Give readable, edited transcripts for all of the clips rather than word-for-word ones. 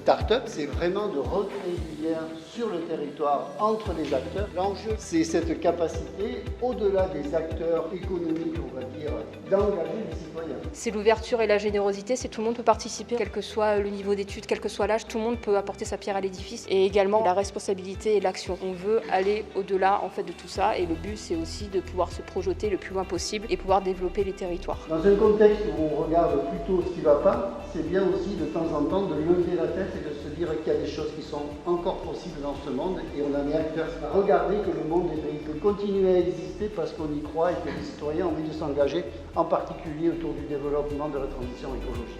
start-up, c'est vraiment de recréer du lien sur le territoire entre les acteurs. L'enjeu, c'est cette capacité, au-delà des acteurs économiques, on va dire, d'engager les citoyens. C'est l'ouverture et la générosité, c'est tout le monde peut participer, quel que soit le niveau d'études, quel que soit l'âge, tout le monde peut apporter sa pierre à l'édifice. Et également la responsabilité et l'action. On veut aller au-delà en fait de tout ça et le but c'est aussi de pouvoir se projeter le plus loin possible et pouvoir développer les territoires. Dans un contexte où on regarde plutôt ce qui ne va pas, c'est bien aussi de temps en temps de lever la tête et de se dire qu'il y a des choses qui sont encore possibles dans ce monde et on en est acteur. Regardez que le monde peut continuer à exister parce qu'on y croit et que les citoyens ont envie de s'engager, en particulier autour du développement de la transition écologique.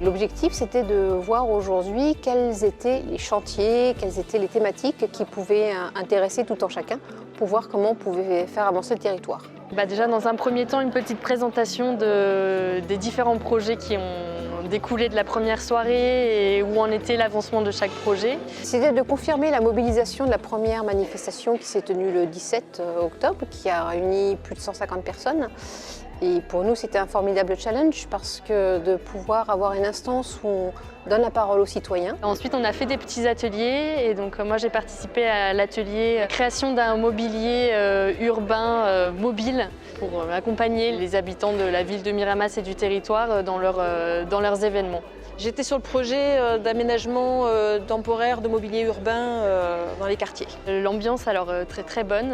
L'objectif, c'était de voir aujourd'hui quels étaient les chantiers, quelles étaient les thématiques qui pouvaient intéresser tout un chacun pour voir comment on pouvait faire avancer le territoire. Déjà, dans un premier temps, une petite présentation des différents projets qui ont découlé de la première soirée et où en était l'avancement de chaque projet. C'était de confirmer la mobilisation de la première manifestation qui s'est tenue le 17 octobre, qui a réuni plus de 150 personnes. Et pour nous, c'était un formidable challenge parce que de pouvoir avoir une instance où on donne la parole aux citoyens. Ensuite, on a fait des petits ateliers et donc moi j'ai participé à l'atelier création d'un mobilier urbain mobile pour accompagner les habitants de la ville de Miramas et du territoire dans leurs événements. J'étais sur le projet d'aménagement temporaire de mobilier urbain dans les quartiers. L'ambiance alors très bonne.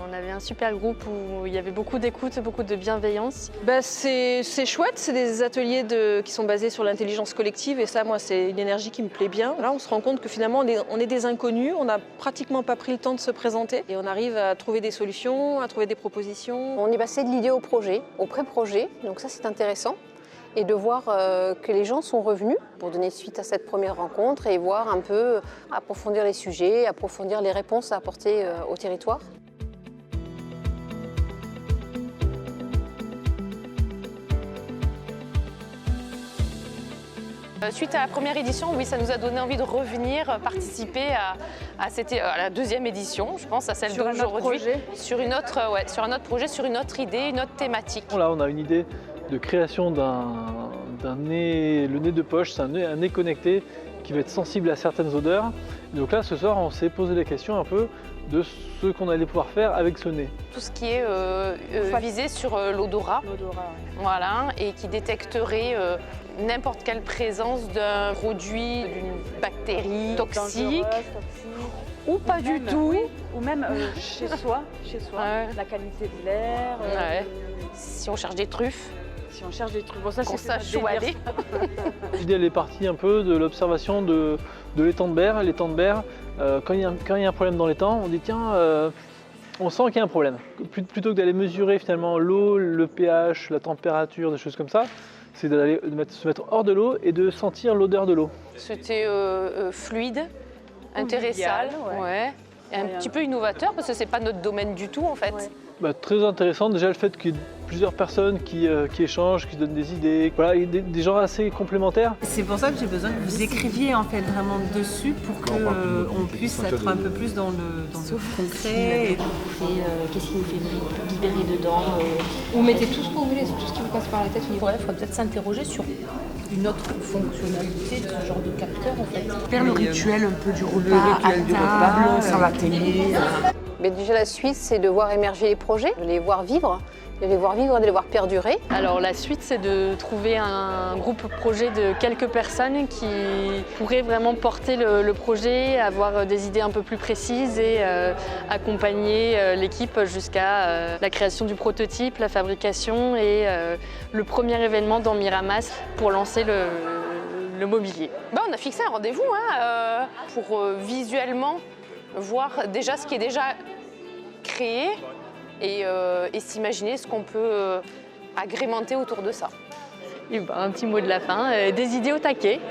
On avait un super groupe où il y avait beaucoup d'écoute, beaucoup de bienveillance. C'est chouette, c'est des ateliers qui sont basés sur l'intelligence collective et ça, moi, c'est une énergie qui me plaît bien. Là, on se rend compte que finalement, on est des inconnus, on n'a pratiquement pas pris le temps de se présenter et on arrive à trouver des solutions, à trouver des propositions. On est passé de l'idée au projet, au pré-projet, donc ça c'est intéressant. Et de voir que les gens sont revenus pour donner suite à cette première rencontre et voir un peu approfondir les sujets, approfondir les réponses à apporter au territoire. Suite à la première édition, oui, ça nous a donné envie de revenir participer à la deuxième édition, je pense, à celle d'aujourd'hui. Sur un autre projet, sur une autre idée, une autre thématique. Là, on a une idée de création d'un nez, le nez de poche, c'est un nez connecté qui va être sensible à certaines odeurs. Donc là, ce soir, on s'est posé la question un peu de ce qu'on allait pouvoir faire avec ce nez. Tout ce qui est visé sur l'odorat, voilà, et qui détecterait n'importe quelle présence d'un produit, d'une bactérie toxique, ou pas du tout. Oui, ou même chez soi, la qualité de l'air. Si on cherche des truffes. Si on cherche des trucs, bon, ça qu'on sache où aller. L'idée, elle est partie un peu de l'observation de l'étang de Berre. L'étang de Berre, quand il y a un problème dans l'étang, on dit tiens, on sent qu'il y a un problème. Plutôt que d'aller mesurer finalement l'eau, le pH, la température, des choses comme ça, c'est de se mettre hors de l'eau et de sentir l'odeur de l'eau. C'était fluide, intéressant, et un petit peu innovateur parce que c'est pas notre domaine du tout en fait. Très intéressant, déjà le fait qu'il y ait plusieurs personnes qui échangent, qui donnent des idées, voilà, et des gens assez complémentaires. C'est pour ça que j'ai besoin que vous écriviez en fait vraiment dessus pour qu'on puisse être un peu plus dans le concret. Et qu'est-ce qui nous fait vibrer dedans Vous mettez tout ce que vous voulez, tout ce qui vous passe par la tête. Il faudrait peut-être s'interroger sur une autre fonctionnalité de ce genre de capteur en fait. Faire le rituel un peu du repas à table, sur la télé. Mais déjà la suite, c'est de voir émerger les projets, de les voir vivre, et de les voir perdurer. Alors la suite, c'est de trouver un groupe projet de quelques personnes qui pourraient vraiment porter le projet, avoir des idées un peu plus précises et accompagner l'équipe jusqu'à la création du prototype, la fabrication et le premier événement dans Miramas pour lancer le mobilier. On a fixé un rendez-vous pour visuellement voir déjà ce qui est déjà créé et s'imaginer ce qu'on peut agrémenter autour de ça. Et un petit mot de la fin, des idées au taquet.